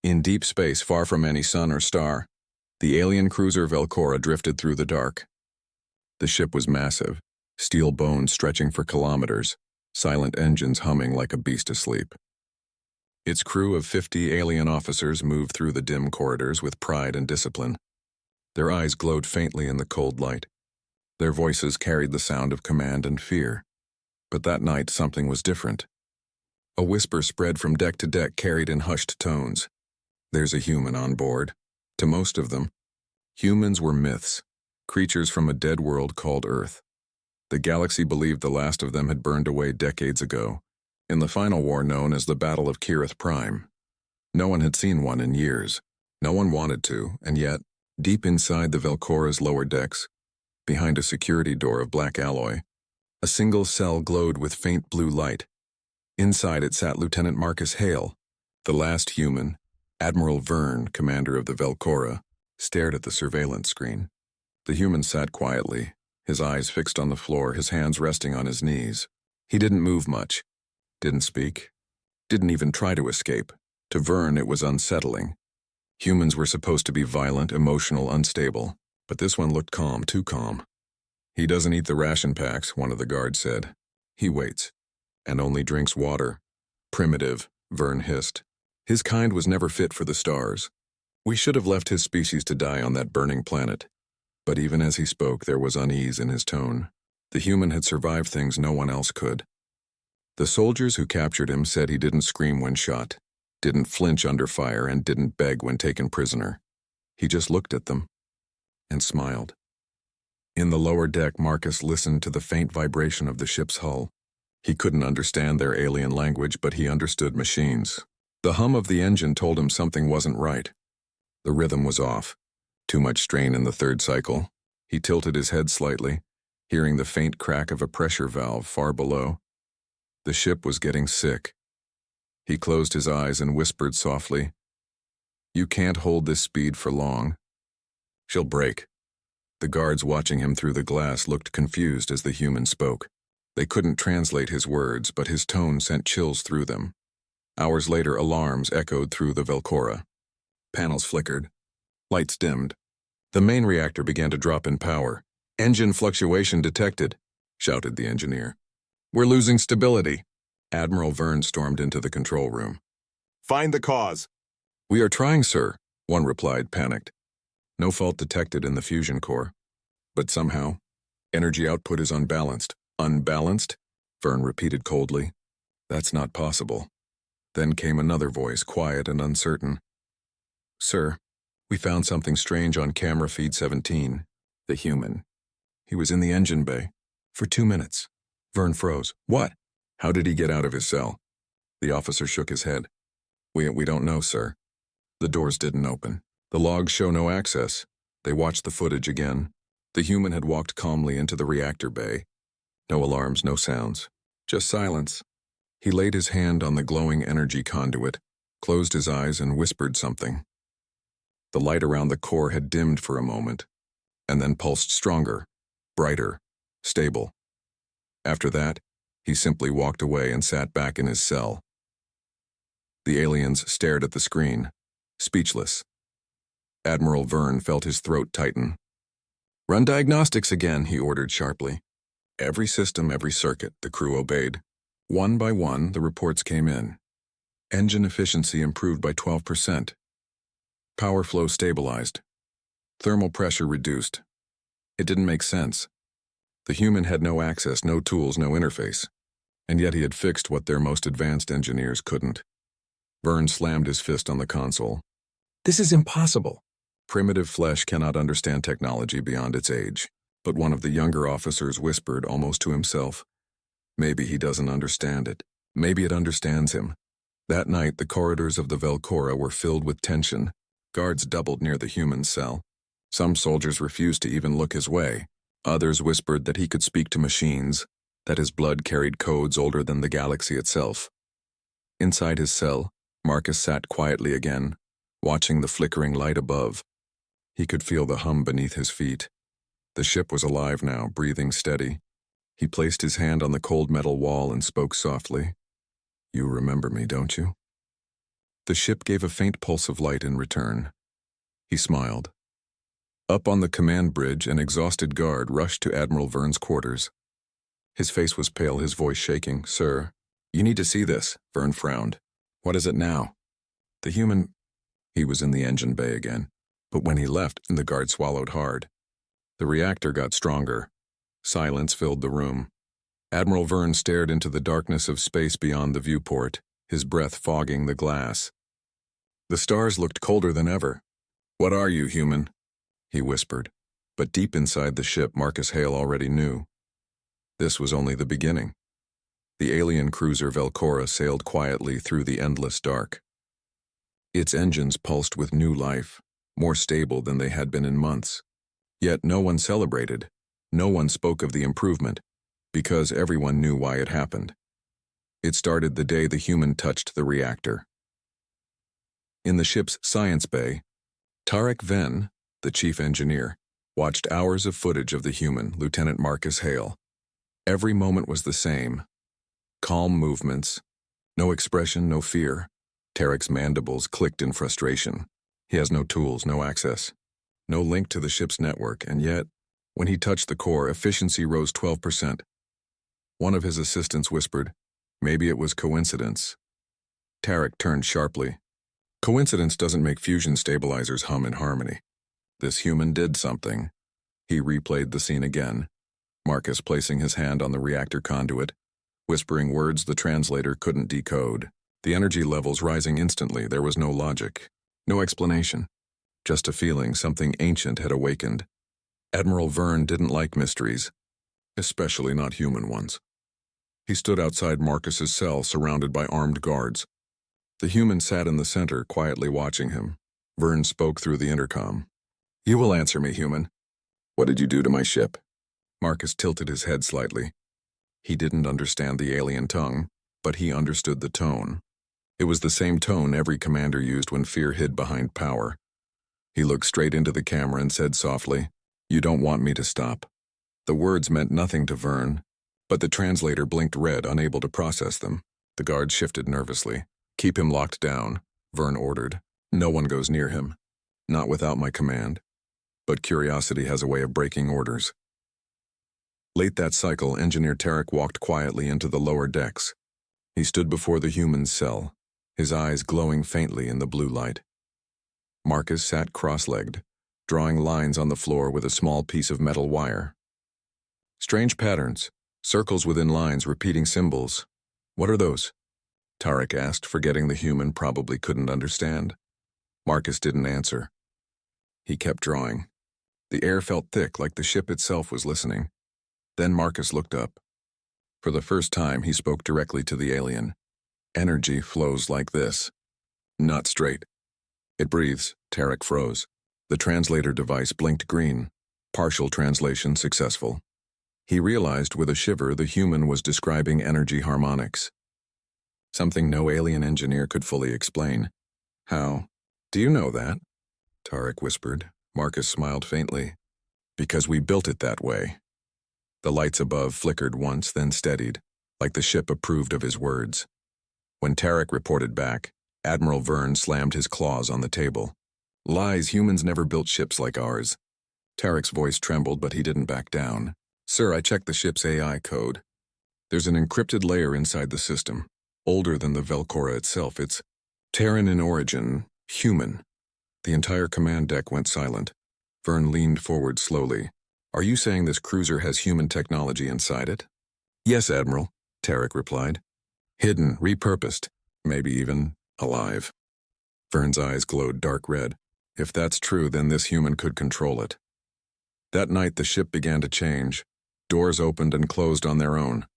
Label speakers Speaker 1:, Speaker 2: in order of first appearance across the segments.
Speaker 1: In deep space, far from any sun or star, the alien cruiser Velcora drifted through the dark. The ship was massive, steel bones stretching for kilometers, silent engines humming like a beast asleep. Its crew of 50 alien officers moved through the dim corridors with pride and discipline. Their eyes glowed faintly in the cold light. Their voices carried the sound of command and fear. But that night something was different. A whisper spread from deck to deck, carried in hushed tones. There's a human on board. To most of them, humans were myths, creatures from a dead world called Earth. The galaxy believed the last of them had burned away decades ago, in the final war known as the Battle of Kirith Prime. No one had seen one in years. No one wanted to, and yet, deep inside the Velcora's lower decks, behind a security door of black alloy, a single cell glowed with faint blue light. Inside it sat Lieutenant Marcus Hale. The last human, Admiral Verne, commander of the Velcora, stared at the surveillance screen. The human sat quietly, his eyes fixed on the floor, his hands resting on his knees. He didn't move much, didn't speak, didn't even try to escape. To Verne, it was unsettling. Humans were supposed to be violent, emotional, unstable, but this one looked calm, too calm. He doesn't eat the ration packs, one of the guards said. He waits, and only drinks water. Primitive, Verne hissed. His kind was never fit for the stars. We should have left his species to die on that burning planet. But even as he spoke, there was unease in his tone. The human had survived things no one else could. The soldiers who captured him said he didn't scream when shot, didn't flinch under fire, and didn't beg when taken prisoner. He just looked at them and smiled. In the lower deck, Marcus listened to the faint vibration of the ship's hull. He couldn't understand their alien language, but he understood machines. The hum of the engine told him something wasn't right. The rhythm was off. Too much strain in the third cycle. He tilted his head slightly, hearing the faint crack of a pressure valve far below. The ship was getting sick. He closed his eyes and whispered softly, "You can't hold this speed for long. She'll break." The guards watching him through the glass looked confused as the human spoke. They couldn't translate his words, but his tone sent chills through them. Hours later, alarms echoed through the Velcora. Panels flickered. Lights dimmed. The main reactor began to drop in power. "Engine fluctuation detected," shouted the engineer. "We're losing stability." Admiral Verne stormed into the control room.
Speaker 2: "Find the cause."
Speaker 1: "We are trying, sir," one replied, panicked. No fault detected in the fusion core. But somehow, energy output is unbalanced. "Unbalanced?" Verne repeated coldly. "That's not possible." Then came another voice, quiet and uncertain. "Sir, we found something strange on camera feed 17. The human. He was in the engine bay. For 2 minutes." Verne froze. "What? How did he get out of his cell?" The officer shook his head. We don't know, sir. The doors didn't open. The logs show no access." They watched the footage again. The human had walked calmly into the reactor bay. No alarms, no sounds. Just silence. He laid his hand on the glowing energy conduit, closed his eyes, and whispered something. The light around the core had dimmed for a moment, and then pulsed stronger, brighter, stable. After that, he simply walked away and sat back in his cell. The aliens stared at the screen, speechless. Admiral Verne felt his throat tighten. "Run diagnostics again," he ordered sharply. Every system, every circuit, the crew obeyed. One by one, the reports came in. Engine efficiency improved by 12%. Power flow stabilized. Thermal pressure reduced. It didn't make sense. The human had no access, no tools, no interface. And yet he had fixed what their most advanced engineers couldn't. Verne slammed his fist on the console. "This is impossible." Primitive flesh cannot understand technology beyond its age. But one of the younger officers whispered, almost to himself, "Maybe he doesn't understand it. Maybe it understands him." That night, the corridors of the Velcora were filled with tension. Guards doubled near the human cell. Some soldiers refused to even look his way. Others whispered that he could speak to machines, that his blood carried codes older than the galaxy itself. Inside his cell, Marcus sat quietly again, watching the flickering light above. He could feel the hum beneath his feet. The ship was alive now, breathing steady. He placed his hand on the cold metal wall and spoke softly. "You remember me, don't you?" The ship gave a faint pulse of light in return. He smiled. Up on the command bridge, an exhausted guard rushed to Admiral Verne's quarters. His face was pale, his voice shaking. "Sir, you need to see this." Verne frowned. "What is it now?" "The human—" He was in the engine bay again. But when he left, the guard swallowed hard. The reactor got stronger. Silence filled the room. Admiral Verne stared into the darkness of space beyond the viewport, his breath fogging the glass. The stars looked colder than ever. "What are you, human?" he whispered. But deep inside the ship, Marcus Hale already knew. This was only the beginning. The alien cruiser Velcora sailed quietly through the endless dark. Its engines pulsed with new life, more stable than they had been in months. Yet no one celebrated. No one spoke of the improvement, because everyone knew why it happened. It started the day the human touched the reactor. In the ship's science bay, Tarek Venn, the chief engineer, watched hours of footage of the human, Lieutenant Marcus Hale. Every moment was the same. Calm movements, no expression, no fear. Tarek's mandibles clicked in frustration. He has no tools, no access, no link to the ship's network, and yet, when he touched the core, efficiency rose 12%. One of his assistants whispered, "Maybe it was coincidence." Tarek turned sharply. "Coincidence doesn't make fusion stabilizers hum in harmony. This human did something." He replayed the scene again. Marcus placing his hand on the reactor conduit, whispering words the translator couldn't decode. The energy levels rising instantly. There was no logic, no explanation. Just a feeling something ancient had awakened. Admiral Verne didn't like mysteries, especially not human ones. He stood outside Marcus's cell, surrounded by armed guards. The human sat in the center, quietly watching him. Verne spoke through the intercom. "You will answer me, human. What did you do to my ship?" Marcus tilted his head slightly. He didn't understand the alien tongue, but he understood the tone. It was the same tone every commander used when fear hid behind power. He looked straight into the camera and said softly, "You don't want me to stop." The words meant nothing to Verne, but the translator blinked red, unable to process them. The guards shifted nervously. "Keep him locked down," Verne ordered. "No one goes near him. Not without my command. But curiosity has a way of breaking orders." Late that cycle, Engineer Tarek walked quietly into the lower decks. He stood before the human's cell, his eyes glowing faintly in the blue light. Marcus sat cross-legged, drawing lines on the floor with a small piece of metal wire. "Strange patterns, circles within lines, repeating symbols. What are those?" Tarek asked, forgetting the human probably couldn't understand. Marcus didn't answer. He kept drawing. The air felt thick, like the ship itself was listening. Then Marcus looked up. For the first time, he spoke directly to the alien. "Energy flows like this. Not straight. It breathes." Tarek froze. The translator device blinked green. Partial translation successful. He realized with a shiver the human was describing energy harmonics. Something no alien engineer could fully explain. "How? Do you know that?" Tarek whispered. Marcus smiled faintly. "Because we built it that way." The lights above flickered once, then steadied, like the ship approved of his words. When Tarek reported back, Admiral Verne slammed his claws on the table. "Lies, humans never built ships like ours." Tarek's voice trembled, but he didn't back down. "Sir, I checked the ship's AI code. There's an encrypted layer inside the system, older than the Velcora itself. It's Terran in origin, human." The entire command deck went silent. Verne leaned forward slowly. "Are you saying this cruiser has human technology inside it?" "Yes, Admiral," Tarek replied. "Hidden, repurposed, maybe even alive." Verne's eyes glowed dark red. If that's true, then this human could control it. That night the ship began to change. Doors opened and closed on their own.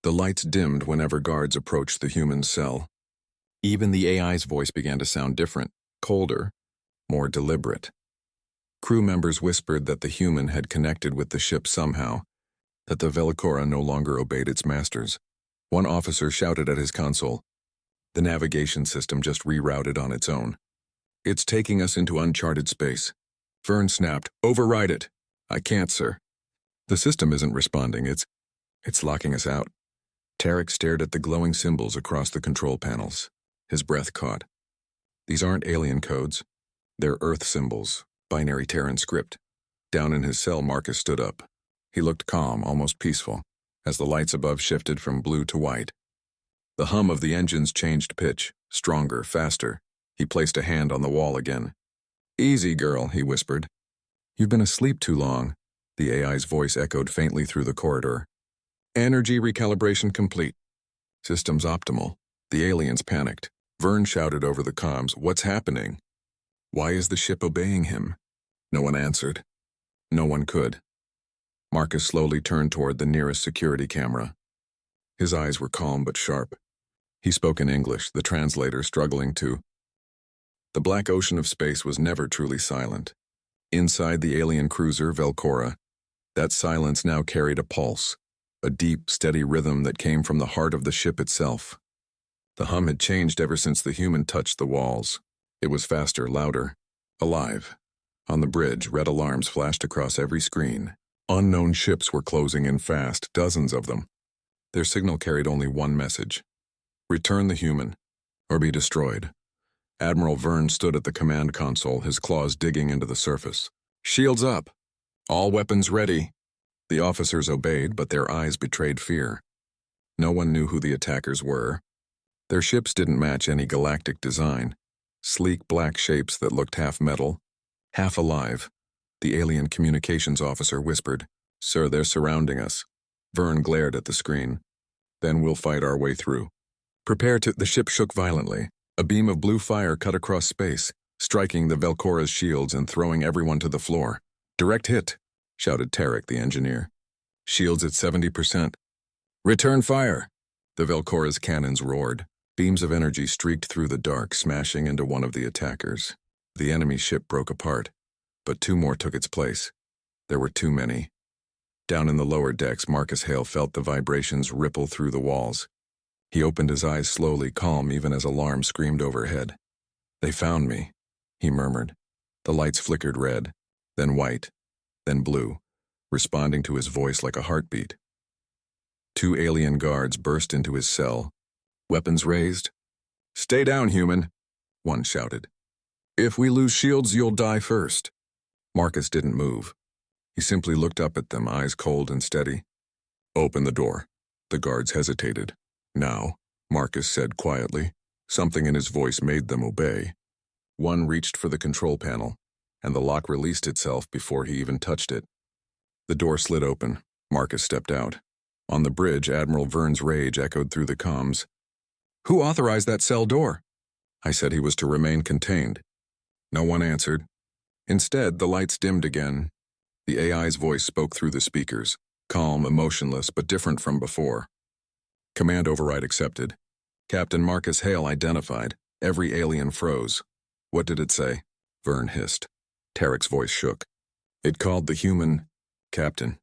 Speaker 1: The lights dimmed whenever guards approached the human's cell. Even the AI's voice began to sound different, colder, more deliberate. Crew members whispered that the human had connected with the ship somehow, that the Velcora no longer obeyed its masters. One officer shouted at his console, "The navigation system just rerouted on its own. It's taking us into uncharted space." Verne snapped, "Override it." "I can't, sir. The system isn't responding. It's locking us out." Tarek stared at the glowing symbols across the control panels. His breath caught. These aren't alien codes. They're Earth symbols, binary Terran script. Down in his cell, Marcus stood up. He looked calm, almost peaceful, as the lights above shifted from blue to white. The hum of the engines changed pitch, stronger, faster. He placed a hand on the wall again. "Easy, girl," he whispered. "You've been asleep too long." The AI's voice echoed faintly through the corridor. "Energy recalibration complete. Systems optimal." The aliens panicked. Vern shouted over the comms, "What's happening? Why is the ship obeying him?" No one answered. No one could. Marcus slowly turned toward the nearest security camera. His eyes were calm but sharp. He spoke in English, the translator struggling to. The black ocean of space was never truly silent. Inside the alien cruiser, Velcora, that silence now carried a pulse, a deep, steady rhythm that came from the heart of the ship itself. The hum had changed ever since the human touched the walls. It was faster, louder, alive. On the bridge, red alarms flashed across every screen. Unknown ships were closing in fast, dozens of them. Their signal carried only one message: return the human, or be destroyed. Admiral Vern stood at the command console, his claws digging into the surface. "Shields up! All weapons ready!" The officers obeyed, but their eyes betrayed fear. No one knew who the attackers were. Their ships didn't match any galactic design. Sleek black shapes that looked half metal, half alive. The alien communications officer whispered, "Sir, they're surrounding us." Vern glared at the screen. "Then we'll fight our way through. Prepare to—" The ship shook violently. A beam of blue fire cut across space, striking the Velcora's shields and throwing everyone to the floor. "Direct hit," shouted Tarek, the engineer. "Shields at 70%. Return fire!" The Velcora's cannons roared. Beams of energy streaked through the dark, smashing into one of the attackers. The enemy ship broke apart, but two more took its place. There were too many. Down in the lower decks, Marcus Hale felt the vibrations ripple through the walls. He opened his eyes slowly, calm even as alarm screamed overhead. "They found me," he murmured. The lights flickered red, then white, then blue, responding to his voice like a heartbeat. Two alien guards burst into his cell, weapons raised. "Stay down, human," one shouted. "If we lose shields, you'll die first." Marcus didn't move. He simply looked up at them, eyes cold and steady. "Open the door." The guards hesitated. "Now," Marcus said quietly. Something in his voice made them obey. One reached for the control panel, and the lock released itself before he even touched it. The door slid open. Marcus stepped out. On the bridge, Admiral Vern's rage echoed through the comms. "Who authorized that cell door?" "I said he was to remain contained." No one answered. Instead, the lights dimmed again. The AI's voice spoke through the speakers, calm, emotionless, but different from before. Command override accepted. Captain Marcus Hale identified. Every alien froze. "What did it say?" Vern hissed. Tarek's voice shook. "It called the human Captain."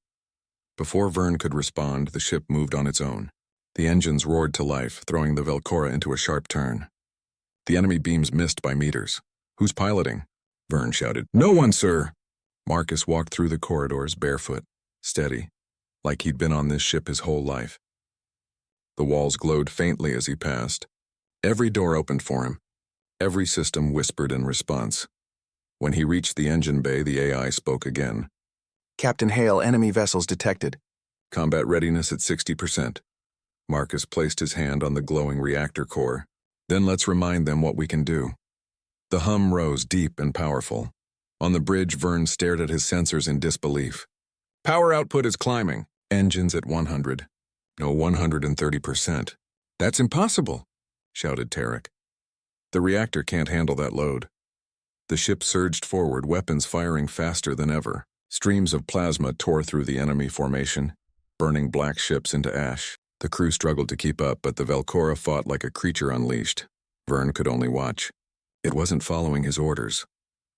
Speaker 1: Before Vern could respond, the ship moved on its own. The engines roared to life, throwing the Velcora into a sharp turn. The enemy beams missed by meters. "Who's piloting?" Vern shouted. "No one, sir!" Marcus walked through the corridors barefoot, steady, like he'd been on this ship his whole life. The walls glowed faintly as he passed. Every door opened for him. Every system whispered in response. When he reached the engine bay, the AI spoke again.
Speaker 2: "Captain Hale, enemy vessels detected."
Speaker 1: "Combat readiness at 60%. Marcus placed his hand on the glowing reactor core. "Then let's remind them what we can do." The hum rose deep and powerful. On the bridge, Vern stared at his sensors in disbelief. "Power output is climbing. Engines at 100. No, 130%. "That's impossible," shouted Tarek. "The reactor can't handle that load." The ship surged forward, weapons firing faster than ever. Streams of plasma tore through the enemy formation, burning black ships into ash. The crew struggled to keep up, but the Velcora fought like a creature unleashed. Vern could only watch. It wasn't following his orders.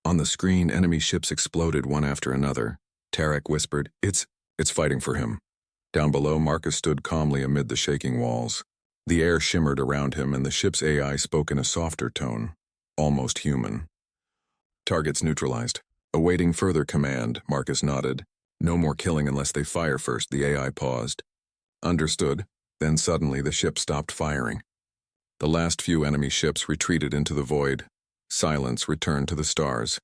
Speaker 1: On the screen, enemy ships exploded one after another. Tarek whispered, It's fighting for him." Down below, Marcus stood calmly amid the shaking walls. The air shimmered around him, and the ship's AI spoke in a softer tone, almost human. "Targets neutralized. Awaiting further command," Marcus nodded. "No more killing unless they fire first," the AI paused. "Understood." Then suddenly the ship stopped firing. The last few enemy ships retreated into the void. Silence returned to the stars.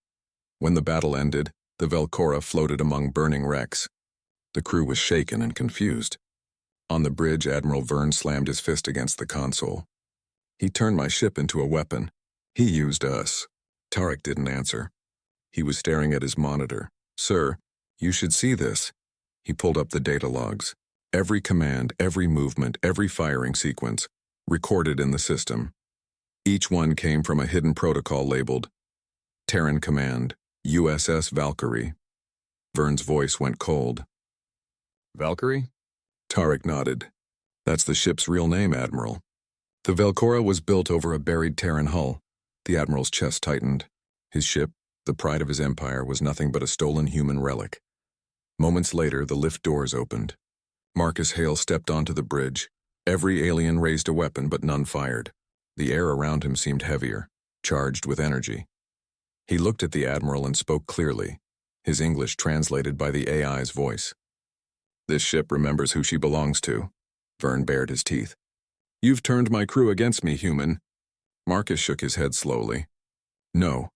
Speaker 1: When the battle ended, the Velcora floated among burning wrecks. The crew was shaken and confused. On the bridge, Admiral Verne slammed his fist against the console. He turned my ship into a weapon. He used us. Tarek didn't answer. He was staring at his monitor. Sir, you should see this. He pulled up the data logs. Every command, every movement, every firing sequence, recorded in the system. Each one came from a hidden protocol labeled Terran Command, USS Valkyrie. Verne's voice went cold. Valkyrie? Tarek nodded. That's the ship's real name, Admiral. The Velcora was built over a buried Terran hull. The Admiral's chest tightened. His ship, the pride of his empire, was nothing but a stolen human relic. Moments later, the lift doors opened. Marcus Hale stepped onto the bridge. Every alien raised a weapon, but none fired. The air around him seemed heavier, charged with energy. He looked at the Admiral and spoke clearly, his English translated by the AI's voice. This ship remembers who she belongs to. Verne bared his teeth. You've turned my crew against me, human. Marcus shook his head slowly. No,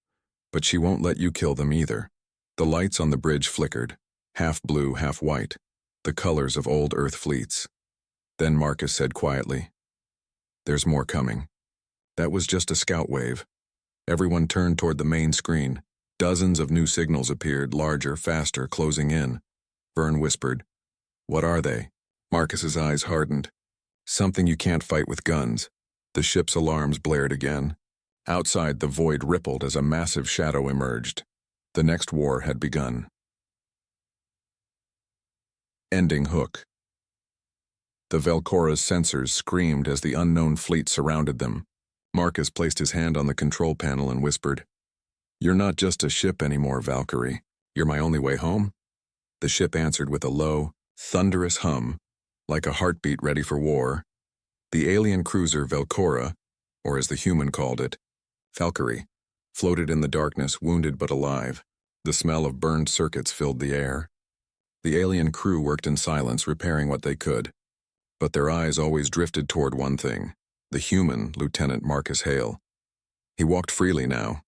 Speaker 1: but she won't let you kill them either. The lights on the bridge flickered, half blue, half white, the colors of old Earth fleets. Then Marcus said quietly, There's more coming. That was just a scout wave. Everyone turned toward the main screen. Dozens of new signals appeared, larger, faster, closing in. Verne whispered, What are they? Marcus's eyes hardened. Something you can't fight with guns. The ship's alarms blared again. Outside, the void rippled as a massive shadow emerged. The next war had begun. Ending hook. The Velcora's sensors screamed as the unknown fleet surrounded them. Marcus placed his hand on the control panel and whispered, You're not just a ship anymore, Valkyrie. You're my only way home? The ship answered with a low, thunderous hum, like a heartbeat ready for war. The alien cruiser Velcora, or as the human called it, Valkyrie, floated in the darkness, wounded but alive. The smell of burned circuits filled the air. The alien crew worked in silence, repairing what they could. But their eyes always drifted toward one thing, the human, Lieutenant Marcus Hale. He walked freely now,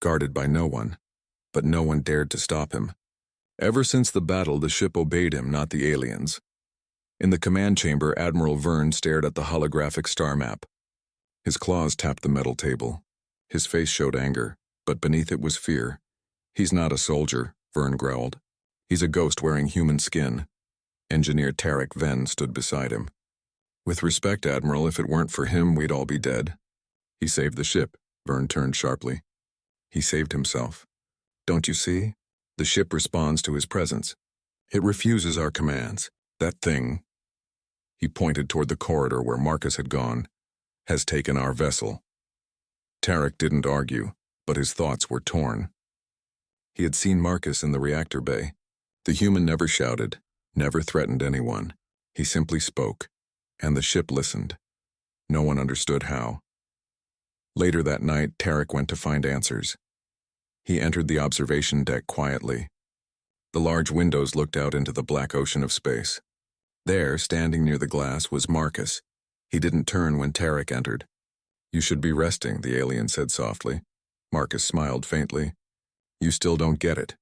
Speaker 1: guarded by no one, but no one dared to stop him. Ever since the battle, the ship obeyed him, not the aliens. In the command chamber, Admiral Verne stared at the holographic star map. His claws tapped the metal table. His face showed anger, but beneath it was fear. He's not a soldier, Verne growled. He's a ghost wearing human skin. Engineer Tarek Venn stood beside him. With respect, Admiral, if it weren't for him, we'd all be dead. He saved the ship, Verne turned sharply. He saved himself. Don't you see? The ship responds to his presence. It refuses our commands. That thing, he pointed toward the corridor where Marcus had gone, has taken our vessel. Tarek didn't argue, but his thoughts were torn. He had seen Marcus in the reactor bay. The human never shouted, never threatened anyone. He simply spoke, and the ship listened. No one understood how. Later that night, Tarek went to find answers. He entered the observation deck quietly. The large windows looked out into the black ocean of space. There, standing near the glass, was Marcus. He didn't turn when Tarek entered. You should be resting, the alien said softly. Marcus smiled faintly. You still don't get it.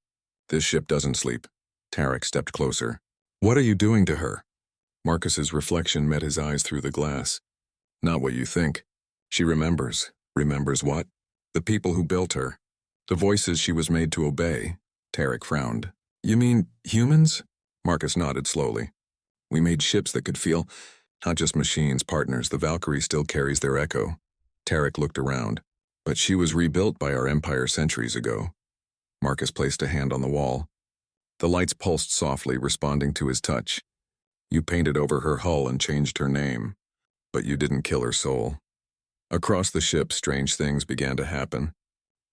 Speaker 1: This ship doesn't sleep. Tarek stepped closer. What are you doing to her? Marcus's reflection met his eyes through the glass. Not what you think. She remembers. Remembers what? The people who built her. The voices she was made to obey. Tarek frowned. You mean humans? Marcus nodded slowly. We made ships that could feel, not just machines, partners. The Valkyrie still carries their echo. Tarek looked around. But she was rebuilt by our empire centuries ago. Marcus placed a hand on the wall. The lights pulsed softly, responding to his touch. You painted over her hull and changed her name. But you didn't kill her soul. Across the ship, strange things began to happen.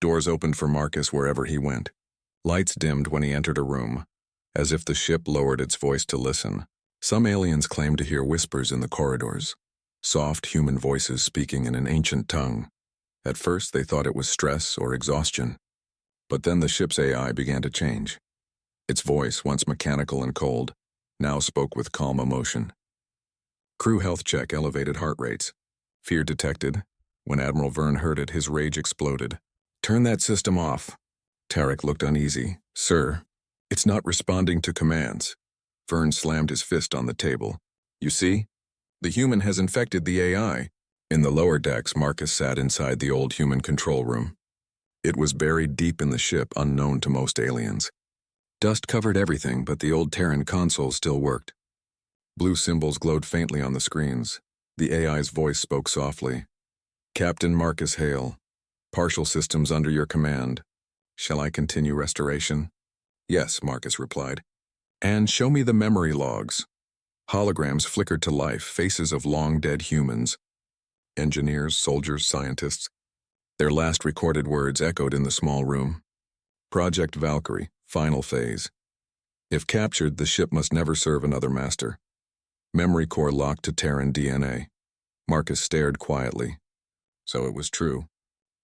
Speaker 1: Doors opened for Marcus wherever he went. Lights dimmed when he entered a room, as if the ship lowered its voice to listen. Some aliens claimed to hear whispers in the corridors, soft human voices speaking in an ancient tongue. At first, they thought it was stress or exhaustion. But then the ship's AI began to change. Its voice, once mechanical and cold, now spoke with calm emotion. Crew health check elevated heart rates. Fear detected. When Admiral Verne heard it, his rage exploded. Turn that system off. Tarek looked uneasy. Sir, it's not responding to commands. Vern slammed his fist on the table. You see? The human has infected the AI. In the lower decks, Marcus sat inside the old human control room. It was buried deep in the ship, unknown to most aliens. Dust covered everything, but the old Terran console still worked. Blue symbols glowed faintly on the screens. The AI's voice spoke softly. Captain Marcus Hale. Partial systems under your command. Shall I continue restoration? Yes, Marcus replied. And show me the memory logs. Holograms flickered to life, faces of long-dead humans. Engineers, soldiers, scientists. Their last recorded words echoed in the small room. Project Valkyrie, final phase. If captured, the ship must never serve another master. Memory core locked to Terran DNA. Marcus stared quietly. So it was true.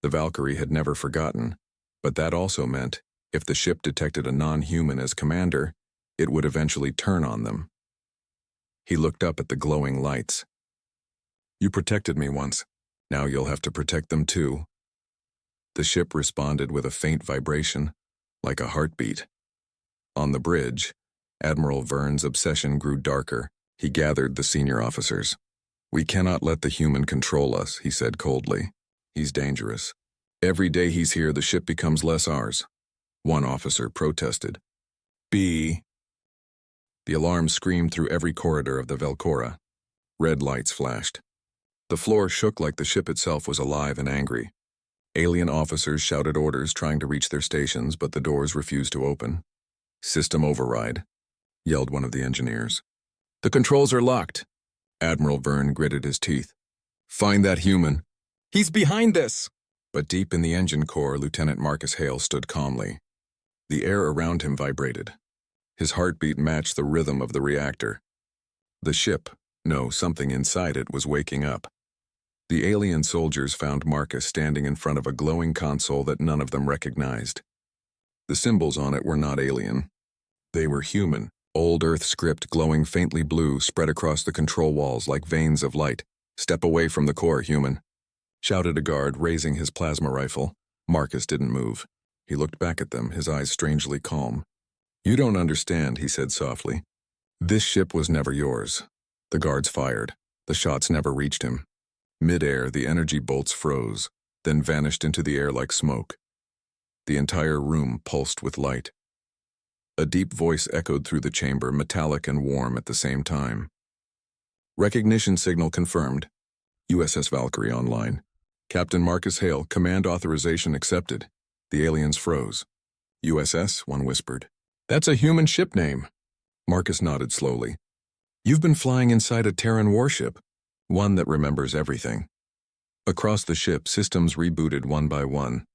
Speaker 1: The Valkyrie had never forgotten. But that also meant, if the ship detected a non-human as commander, it would eventually turn on them. He looked up at the glowing lights. You protected me once. Now you'll have to protect them too. The ship responded with a faint vibration, like a heartbeat. On the bridge, Admiral Vern's obsession grew darker. He gathered the senior officers. We cannot let the human control us, he said coldly. He's dangerous. Every day he's here, the ship becomes less ours. One officer protested. The alarm screamed through every corridor of the Velcora. Red lights flashed. The floor shook like the ship itself was alive and angry. Alien officers shouted orders trying to reach their stations, but the doors refused to open. System override, yelled one of the engineers. The controls are locked. Admiral Vern gritted his teeth. Find that human. He's behind this! But deep in the engine core, Lieutenant Marcus Hale stood calmly. The air around him vibrated. His heartbeat matched the rhythm of the reactor. The ship, no, something inside it, was waking up. The alien soldiers found Marcus standing in front of a glowing console that none of them recognized. The symbols on it were not alien. They were human. Old Earth script glowing faintly blue spread across the control walls like veins of light. Step away from the core, human, shouted a guard, raising his plasma rifle. Marcus didn't move. He looked back at them, his eyes strangely calm. You don't understand, he said softly. This ship was never yours. The guards fired. The shots never reached him. Mid-air, the energy bolts froze, then vanished into the air like smoke. The entire room pulsed with light. A deep voice echoed through the chamber, metallic and warm at the same time. Recognition signal confirmed. USS Valkyrie online. Captain Marcus Hale, command authorization accepted. The aliens froze. USS, one whispered. That's a human ship name. Marcus nodded slowly. You've been flying inside a Terran warship, one that remembers everything. Across the ship, systems rebooted one by one.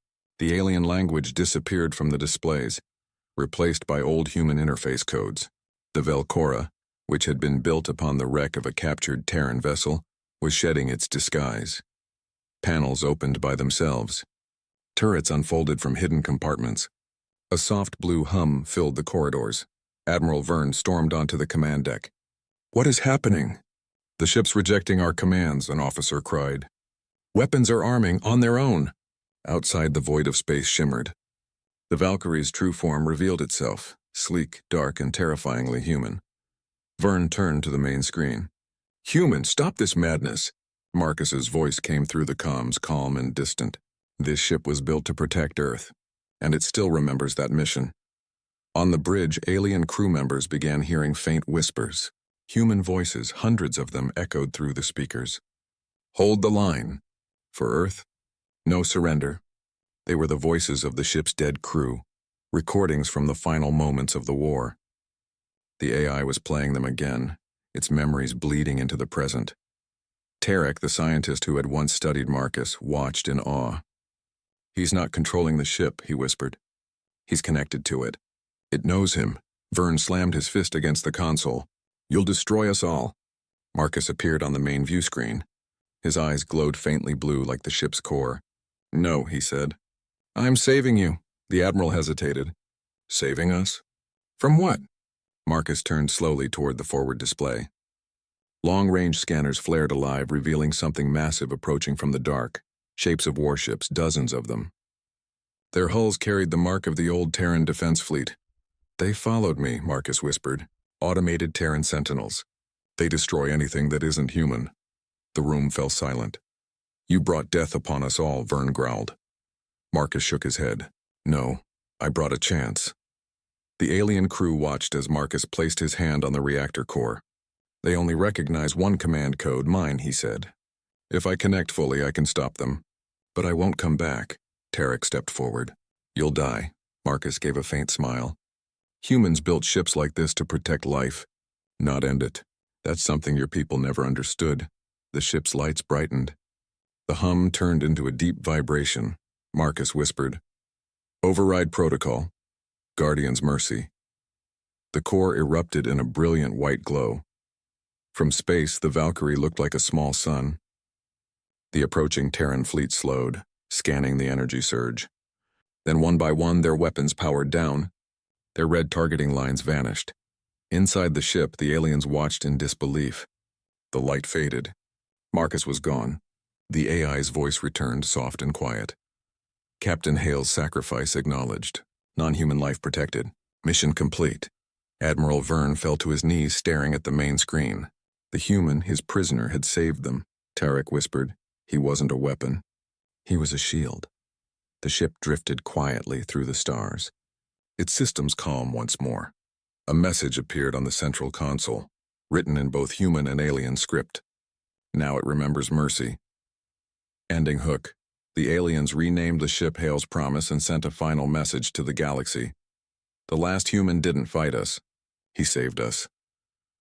Speaker 1: The alien language disappeared from the displays, replaced by old human interface codes. The Velcora, which had been built upon the wreck of a captured Terran vessel, was shedding its disguise. Panels opened by themselves. Turrets unfolded from hidden compartments. A soft blue hum filled the corridors. Admiral Vern stormed onto the command deck. What is happening? The ship's rejecting our commands, an officer cried. Weapons are arming on their own. Outside, the void of space shimmered. The Valkyrie's true form revealed itself, sleek, dark, and terrifyingly human. Vern turned to the main screen. Human, stop this madness. Marcus's voice came through the comms, calm and distant. This ship was built to protect Earth, and it still remembers that mission. On the bridge, alien crew members began hearing faint whispers. Human voices, hundreds of them, echoed through the speakers. Hold the line. For Earth, no surrender. They were the voices of the ship's dead crew, recordings from the final moments of the war. The AI was playing them again, its memories bleeding into the present. Tarek, the scientist who had once studied Marcus, watched in awe. He's not controlling the ship, he whispered. He's connected to it. It knows him. Vern slammed his fist against the console. You'll destroy us all. Marcus appeared on the main view screen. His eyes glowed faintly blue like the ship's core. No, he said. I'm saving you. The Admiral hesitated. Saving us? From what? Marcus turned slowly toward the forward display. Long-range scanners flared alive, revealing something massive approaching from the dark. Shapes of warships, dozens of them. Their hulls carried the mark of the old Terran defense fleet. They followed me, Marcus whispered. Automated Terran sentinels. They destroy anything that isn't human. The room fell silent. You brought death upon us all, Vern growled. Marcus shook his head. No, I brought a chance. The alien crew watched as Marcus placed his hand on the reactor core. They only recognize one command code, mine, he said. If I connect fully, I can stop them. But I won't come back. Tarek stepped forward. You'll die. Marcus gave a faint smile. Humans built ships like this to protect life, not end it. That's something your people never understood. The ship's lights brightened. The hum turned into a deep vibration. Marcus whispered, Override protocol. Guardian's mercy. The core erupted in a brilliant white glow. From space, the Valkyrie looked like a small sun. The approaching Terran fleet slowed, scanning the energy surge. Then one by one, their weapons powered down. Their red targeting lines vanished. Inside the ship, the aliens watched in disbelief. The light faded. Marcus was gone. The AI's voice returned, soft and quiet. Captain Hale's sacrifice acknowledged. Non-human life protected. Mission complete. Admiral Vern fell to his knees, staring at the main screen. The human, his prisoner, had saved them. Tarek whispered. He wasn't a weapon. He was a shield. The ship drifted quietly through the stars. Its systems calm once more. A message appeared on the central console, written in both human and alien script. Now it remembers mercy. Ending hook. The aliens renamed the ship Hale's Promise and sent a final message to the galaxy. The last human didn't fight us. He saved us.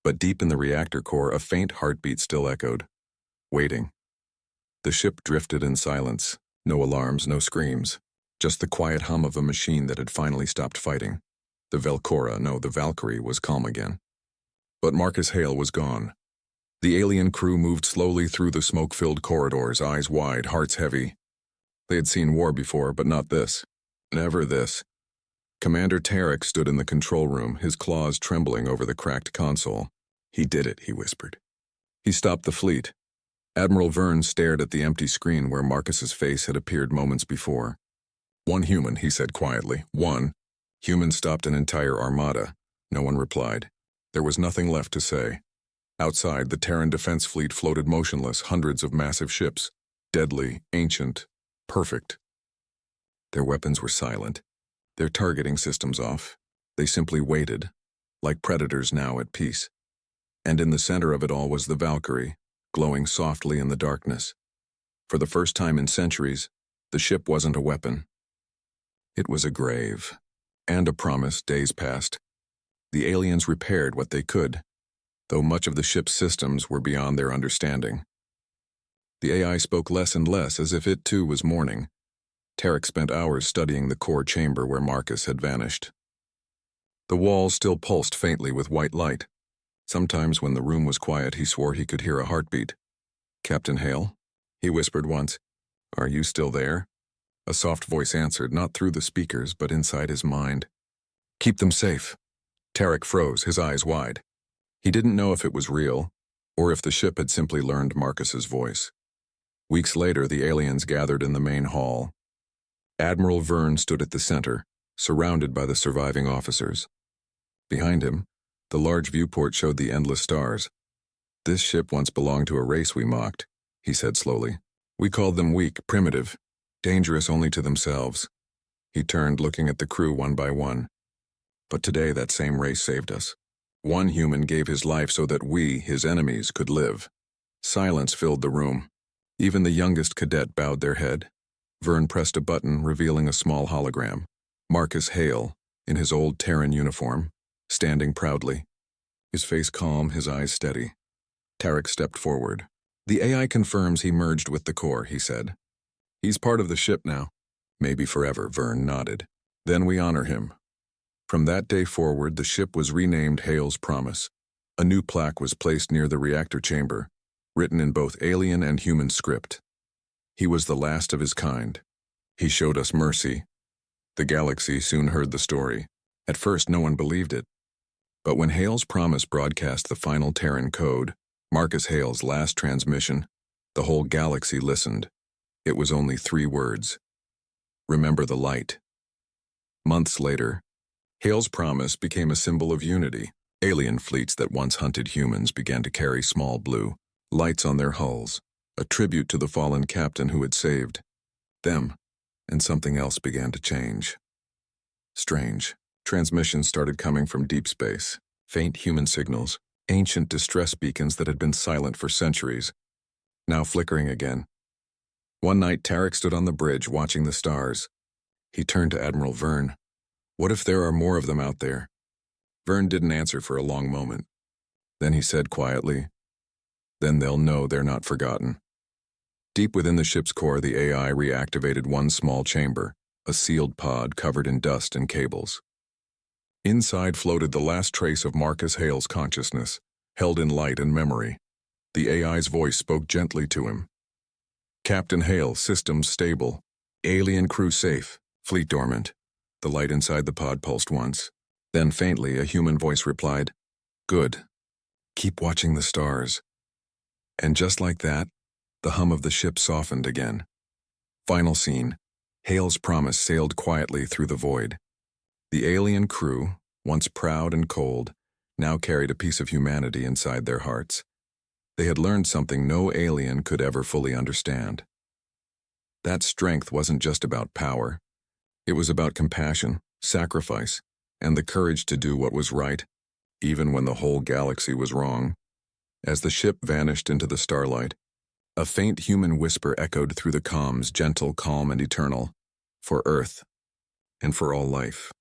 Speaker 1: But deep in the reactor core, a faint heartbeat still echoed. Waiting. The ship drifted in silence. No alarms, no screams. Just the quiet hum of a machine that had finally stopped fighting. The Valkyrie was calm again. But Marcus Hale was gone. The alien crew moved slowly through the smoke-filled corridors, eyes wide, hearts heavy. They had seen war before, but not this. Never this. Commander Tarek stood in the control room, his claws trembling over the cracked console. He did it, he whispered. He stopped the fleet. Admiral Vern stared at the empty screen where Marcus's face had appeared moments before. One human, he said quietly. One. Humans stopped an entire armada. No one replied. There was nothing left to say. Outside, the Terran defense fleet floated motionless, hundreds of massive ships. Deadly, ancient, perfect. Their weapons were silent. Their targeting systems off. They simply waited, like predators now at peace. And in the center of it all was the Valkyrie, glowing softly in the darkness. For the first time in centuries, the ship wasn't a weapon. It was a grave. And a promise. Days passed. The aliens repaired what they could, though much of the ship's systems were beyond their understanding. The AI spoke less and less, as if it too was mourning. Tarek spent hours studying the core chamber where Marcus had vanished. The walls still pulsed faintly with white light. Sometimes when the room was quiet, he swore he could hear a heartbeat. Captain Hale? He whispered once. Are you still there? A soft voice answered, not through the speakers, but inside his mind. Keep them safe. Tarek froze, his eyes wide. He didn't know if it was real, or if the ship had simply learned Marcus's voice. Weeks later, the aliens gathered in the main hall. Admiral Vern stood at the center, surrounded by the surviving officers. Behind him, the large viewport showed the endless stars. This ship once belonged to a race we mocked, he said slowly. We called them weak, primitive, dangerous only to themselves. He turned, looking at the crew one by one. But today that same race saved us. One human gave his life so that we, his enemies, could live. Silence filled the room. Even the youngest cadet bowed their head. Vern pressed a button, revealing a small hologram. Marcus Hale, in his old Terran uniform, standing proudly. His face calm, his eyes steady. Tarek stepped forward. The AI confirms he merged with the core, he said. He's part of the ship now. Maybe forever, Vern nodded. Then we honor him. From that day forward, the ship was renamed Hale's Promise. A new plaque was placed near the reactor chamber, written in both alien and human script. He was the last of his kind. He showed us mercy. The galaxy soon heard the story. At first, no one believed it. But when Hale's Promise broadcast the final Terran code, Marcus Hale's last transmission, the whole galaxy listened. It was only 3 words. Remember the light. Months later, Hale's promise became a symbol of unity. Alien fleets that once hunted humans began to carry small blue lights on their hulls, a tribute to the fallen captain who had saved them, and something else began to change. Strange. Transmissions started coming from deep space, faint human signals, ancient distress beacons that had been silent for centuries, now flickering again. One night, Tarek stood on the bridge watching the stars. He turned to Admiral Verne. What if there are more of them out there? Verne didn't answer for a long moment. Then he said quietly, "Then they'll know they're not forgotten." Deep within the ship's core, the AI reactivated one small chamber, a sealed pod covered in dust and cables. Inside floated the last trace of Marcus Hale's consciousness, held in light and memory. The AI's voice spoke gently to him. "Captain Hale, systems stable. Alien crew safe. Fleet dormant." The light inside the pod pulsed once. Then faintly, a human voice replied, "Good. Keep watching the stars." And just like that, the hum of the ship softened again. Final scene. Hale's promise sailed quietly through the void. The alien crew, once proud and cold, now carried a piece of humanity inside their hearts. They had learned something no alien could ever fully understand. That strength wasn't just about power. It was about compassion, sacrifice, and the courage to do what was right, even when the whole galaxy was wrong. As the ship vanished into the starlight, a faint human whisper echoed through the comms, gentle, calm, and eternal, for Earth, and for all life.